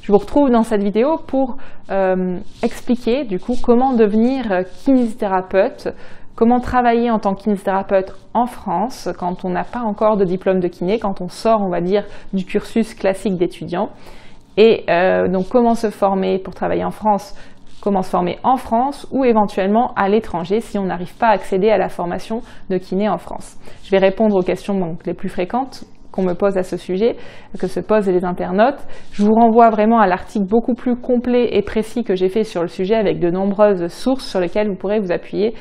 Je vous retrouve dans cette vidéo pour expliquer du coup comment devenir kinésithérapeute, comment travailler en tant que kinésithérapeute en France quand on n'a pas encore de diplôme de kiné, quand on sort, on va dire, du cursus classique d'étudiant. Et donc comment se former pour travailler en France, comment se former en France ou éventuellement à l'étranger si on n'arrive pas à accéder à la formation de kiné en France. Je vais répondre aux questions donc, les plus fréquentes qu'on me pose à ce sujet, que se posent les internautes. Je vous renvoie vraiment à l'article beaucoup plus complet et précis que j'ai fait sur le sujet avec de nombreuses sources sur lesquelles vous pourrez vous appuyer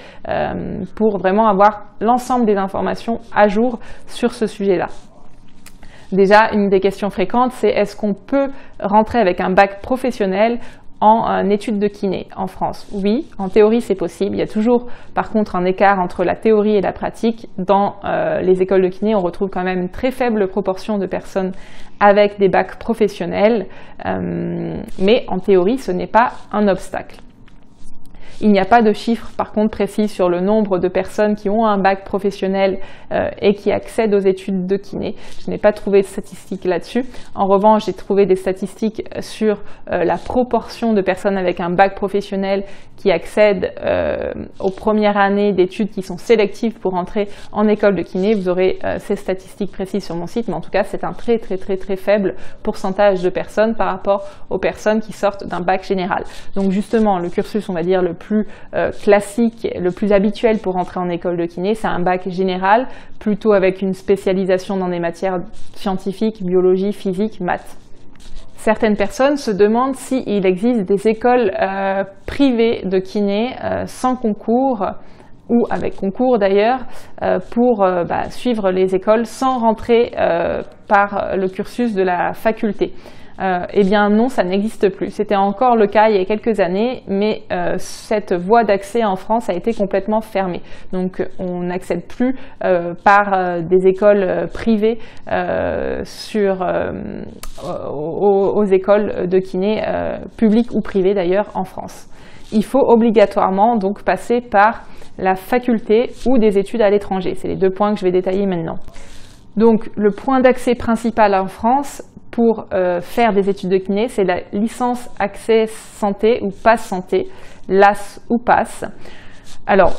pour vraiment avoir l'ensemble des informations à jour sur ce sujet-là. Déjà, une des questions fréquentes, c'est est-ce qu'on peut rentrer avec un bac professionnel en études de kiné en France? Oui, en théorie c'est possible. Il y a toujours par contre un écart entre la théorie et la pratique. Dans les écoles de kiné, on retrouve quand même une très faible proportion de personnes avec des bacs professionnels, mais en théorie ce n'est pas un obstacle. Il n'y a pas de chiffre par contre précis sur le nombre de personnes qui ont un bac professionnel et qui accèdent aux études de kiné. Je n'ai pas trouvé de statistiques là-dessus. En revanche, j'ai trouvé des statistiques sur la proportion de personnes avec un bac professionnel qui accèdent aux premières années d'études qui sont sélectives pour entrer en école de kiné. Vous aurez ces statistiques précises sur mon site, mais en tout cas, c'est un très faible pourcentage de personnes par rapport aux personnes qui sortent d'un bac général. Donc justement, le cursus, on va dire, le plus classique, le plus habituel pour entrer en école de kiné, c'est un bac général, plutôt avec une spécialisation dans des matières scientifiques, biologie, physique, maths. Certaines personnes se demandent s'il existe des écoles privées de kiné sans concours, ou avec concours d'ailleurs, pour suivre les écoles sans rentrer par le cursus de la faculté. Eh bien non, ça n'existe plus. C'était encore le cas il y a quelques années, mais cette voie d'accès en France a été complètement fermée. Donc on n'accède plus par des écoles privées aux écoles de kiné publiques ou privées d'ailleurs en France. Il faut obligatoirement donc passer par la faculté ou des études à l'étranger. C'est les deux points que je vais détailler maintenant. Donc le point d'accès principal en France pour faire des études de kiné, c'est la licence accès santé ou pass santé, LAS ou pass. Alors,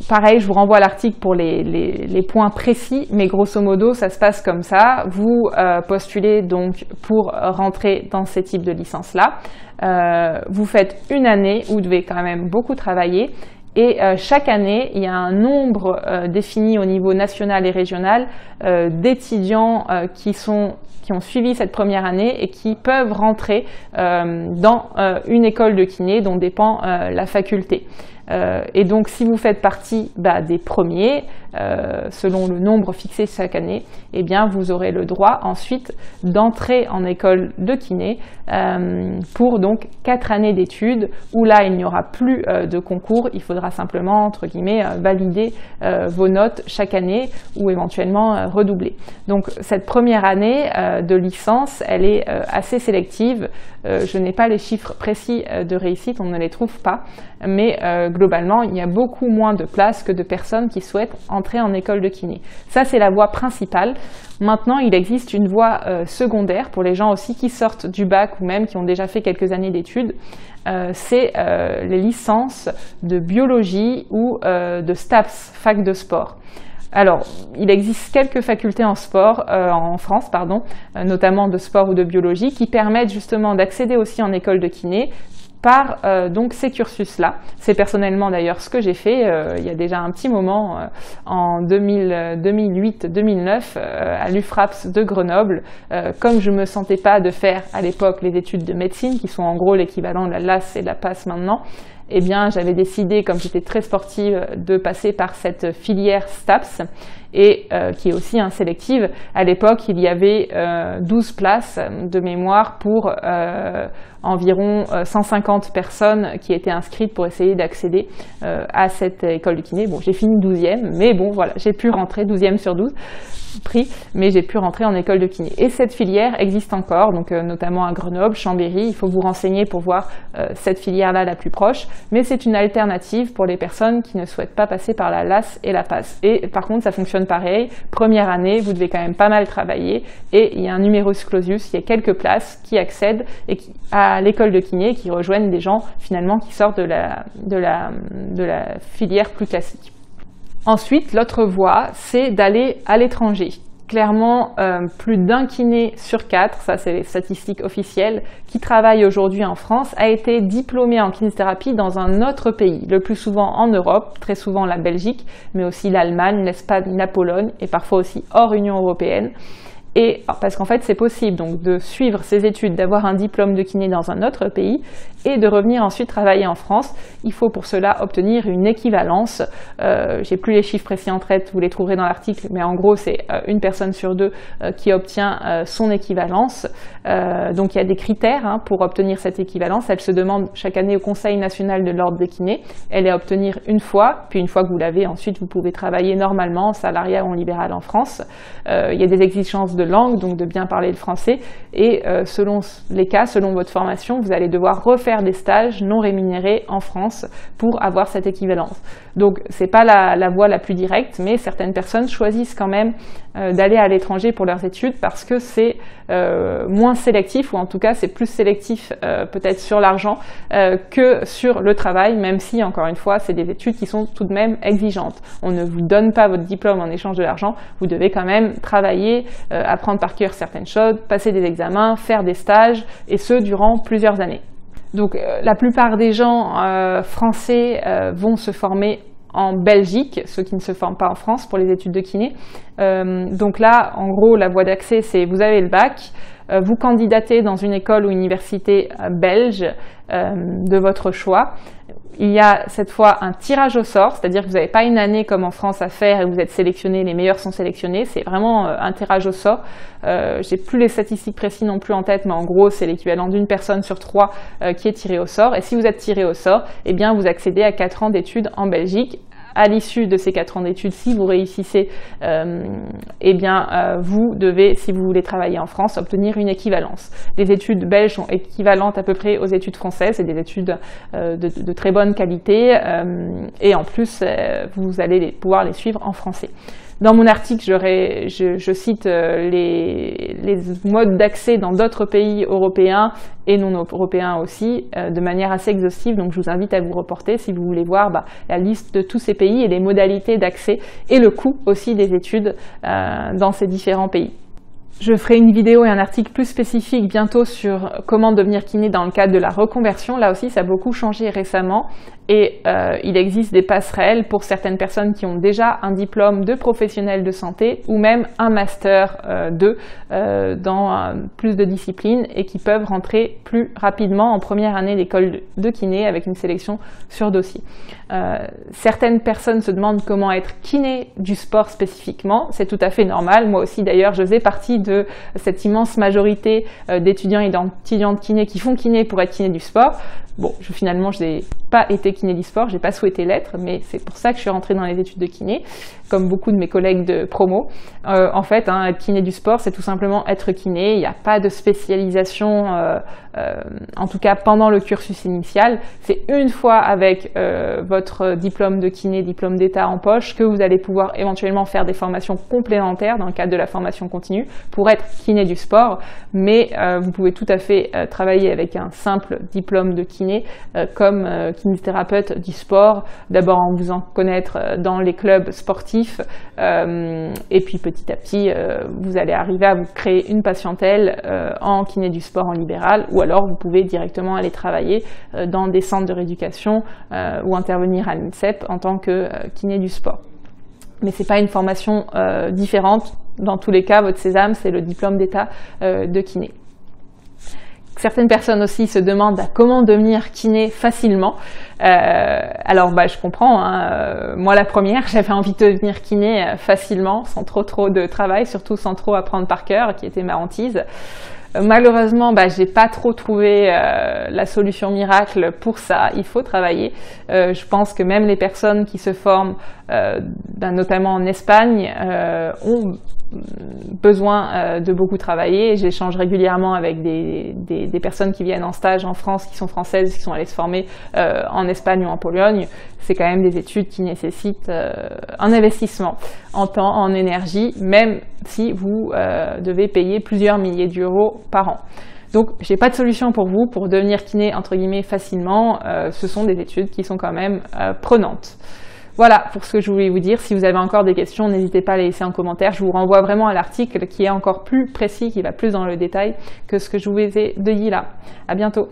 pareil, je vous renvoie à l'article pour les points précis, mais grosso modo, ça se passe comme ça. Vous postulez donc pour rentrer dans ces types de licences-là. Vous faites une année où vous devez quand même beaucoup travailler. Et chaque année, il y a un nombre défini au niveau national et régional d'étudiants qui ont suivi cette première année et qui peuvent rentrer dans une école de kiné dont dépend la faculté. Et donc, si vous faites partie des premiers, selon le nombre fixé chaque année, eh bien, vous aurez le droit ensuite d'entrer en école de kiné pour donc 4 années d'études où là, il n'y aura plus de concours. Il faudra simplement, entre guillemets, valider vos notes chaque année ou éventuellement redoubler. Donc, cette première année de licence, elle est assez sélective. Je n'ai pas les chiffres précis de réussite, on ne les trouve pas, mais globalement, il y a beaucoup moins de places que de personnes qui souhaitent entrer en école de kiné. Ça, c'est la voie principale. Maintenant, il existe une voie secondaire pour les gens aussi qui sortent du bac ou même qui ont déjà fait quelques années d'études. C'est les licences de biologie ou de STAPS, fac de sport. Alors, il existe quelques facultés en sport, en France, notamment de sport ou de biologie, qui permettent justement d'accéder aussi en école de kiné par donc ces cursus-là. C'est personnellement d'ailleurs ce que j'ai fait il y a déjà un petit moment, en 2008-2009, à l'UFRAPS de Grenoble. Comme je ne me sentais pas de faire à l'époque les études de médecine, qui sont en gros l'équivalent de la LAS et de la PASS maintenant, eh bien, j'avais décidé, comme j'étais très sportive, de passer par cette filière STAPS et qui est aussi sélective. À l'époque, il y avait 12 places de mémoire pour environ 150 personnes qui étaient inscrites pour essayer d'accéder à cette école de kiné. Bon, j'ai fini 12e, mais bon, voilà, j'ai pu rentrer 12e sur 12 prix, mais j'ai pu rentrer en école de kiné. Et cette filière existe encore, donc notamment à Grenoble, Chambéry. Il faut vous renseigner pour voir cette filière-là la plus proche. mais c'est une alternative pour les personnes qui ne souhaitent pas passer par la LAS et la PASS. Et par contre, ça fonctionne pareil. Première année, vous devez quand même pas mal travailler et il y a un numerus clausus, il y a quelques places qui accèdent à l'école de kiné, qui rejoignent des gens finalement qui sortent de la filière plus classique. Ensuite, l'autre voie, c'est d'aller à l'étranger. Clairement, plus d'un kiné sur 4, ça c'est les statistiques officielles, qui travaille aujourd'hui en France, a été diplômé en kinésithérapie dans un autre pays, le plus souvent en Europe, très souvent la Belgique, mais aussi l'Allemagne, l'Espagne, la Pologne, et parfois aussi hors Union européenne. Et parce qu'en fait, c'est possible donc de suivre ses études, d'avoir un diplôme de kiné dans un autre pays et de revenir ensuite travailler en France. Il faut pour cela obtenir une équivalence. J'ai plus les chiffres précis en tête, vous les trouverez dans l'article, mais en gros, c'est une personne sur deux qui obtient son équivalence. Donc, il y a des critères pour obtenir cette équivalence. Elle se demande chaque année au Conseil national de l'ordre des kinés. Elle est à obtenir une fois, puis une fois que vous l'avez, ensuite, vous pouvez travailler normalement en salariat ou en libéral en France. Il y a des exigences de langue, donc de bien parler le français, et selon les cas, selon votre formation, vous allez devoir refaire des stages non rémunérés en France pour avoir cette équivalence. Donc c'est pas la voie la plus directe, mais certaines personnes choisissent quand même d'aller à l'étranger pour leurs études parce que c'est moins sélectif, ou en tout cas c'est plus sélectif peut-être sur l'argent que sur le travail, même si encore une fois c'est des études qui sont tout de même exigeantes. On ne vous donne pas votre diplôme en échange de l'argent, vous devez quand même travailler, apprendre par cœur certaines choses, passer des examens, faire des stages, et ce durant plusieurs années. Donc la plupart des gens français vont se former en Belgique, ceux qui ne se forment pas en France pour les études de kiné. Donc là, en gros, la voie d'accès, c'est vous avez le bac, vous candidatez dans une école ou université belge de votre choix. Il y a cette fois un tirage au sort, c'est-à-dire que vous n'avez pas une année comme en France à faire et vous êtes sélectionné, les meilleurs sont sélectionnés, c'est vraiment un tirage au sort. J'ai plus les statistiques précises non plus en tête, mais en gros c'est l'équivalent d'une personne sur 3 qui est tirée au sort. Et si vous êtes tiré au sort, eh bien vous accédez à 4 ans d'études en Belgique. À l'issue de ces 4 ans d'études, si vous réussissez, eh bien, vous devez, si vous voulez travailler en France, obtenir une équivalence. Les études belges sont équivalentes à peu près aux études françaises, c'est des études de très bonne qualité, et en plus, vous allez pouvoir les suivre en français. Dans mon article, je cite les modes d'accès dans d'autres pays européens et non européens aussi, de manière assez exhaustive. Donc, je vous invite à vous reporter si vous voulez voir la liste de tous ces pays et les modalités d'accès et le coût aussi des études dans ces différents pays. Je ferai une vidéo et un article plus spécifique bientôt sur comment devenir kiné dans le cadre de la reconversion. Là aussi, ça a beaucoup changé récemment et il existe des passerelles pour certaines personnes qui ont déjà un diplôme de professionnel de santé ou même un master 2 dans plus de disciplines et qui peuvent rentrer plus rapidement en première année d'école de kiné avec une sélection sur dossier. Certaines personnes se demandent comment être kiné du sport spécifiquement. C'est tout à fait normal. Moi aussi d'ailleurs, je faisais partie de cette immense majorité d'étudiants et d'étudiantes kiné qui font kiné pour être kiné du sport. Bon, finalement, je n'ai pas été kiné du sport, j'ai pas souhaité l'être, mais c'est pour ça que je suis rentrée dans les études de kiné, comme beaucoup de mes collègues de promo. En fait, être kiné du sport, c'est tout simplement être kiné. Il n'y a pas de spécialisation, en tout cas pendant le cursus initial. C'est une fois avec votre diplôme de kiné, diplôme d'état en poche, que vous allez pouvoir éventuellement faire des formations complémentaires dans le cadre de la formation continue pour être kiné du sport. Mais vous pouvez tout à fait travailler avec un simple diplôme de kiné comme kinésithérapeute du sport, d'abord en vous en connaître dans les clubs sportifs et puis petit à petit vous allez arriver à vous créer une patientèle en kiné du sport en libéral, ou alors vous pouvez directement aller travailler dans des centres de rééducation ou intervenir à l'INSEP en tant que kiné du sport. Mais c'est pas une formation différente, dans tous les cas votre sésame c'est le diplôme d'état de kiné. Certaines personnes aussi se demandent comment devenir kiné facilement. Alors je comprends, hein, moi la première, j'avais envie de devenir kiné facilement, sans trop de travail, surtout sans trop apprendre par cœur, qui était ma hantise. Malheureusement, j'ai pas trop trouvé la solution miracle pour ça. Il faut travailler. Je pense que même les personnes qui se forment, notamment en Espagne, ont besoin de beaucoup travailler. J'échange régulièrement avec des personnes qui viennent en stage en France, qui sont françaises, qui sont allées se former en Espagne ou en Pologne. C'est quand même des études qui nécessitent un investissement en temps, en énergie, même si vous devez payer plusieurs milliers d'euros par an. Donc, j'ai pas de solution pour vous pour devenir kiné entre guillemets facilement. Ce sont des études qui sont quand même prenantes. Voilà pour ce que je voulais vous dire. Si vous avez encore des questions, n'hésitez pas à les laisser en commentaire. Je vous renvoie vraiment à l'article qui est encore plus précis, qui va plus dans le détail que ce que je vous ai dit là. À bientôt.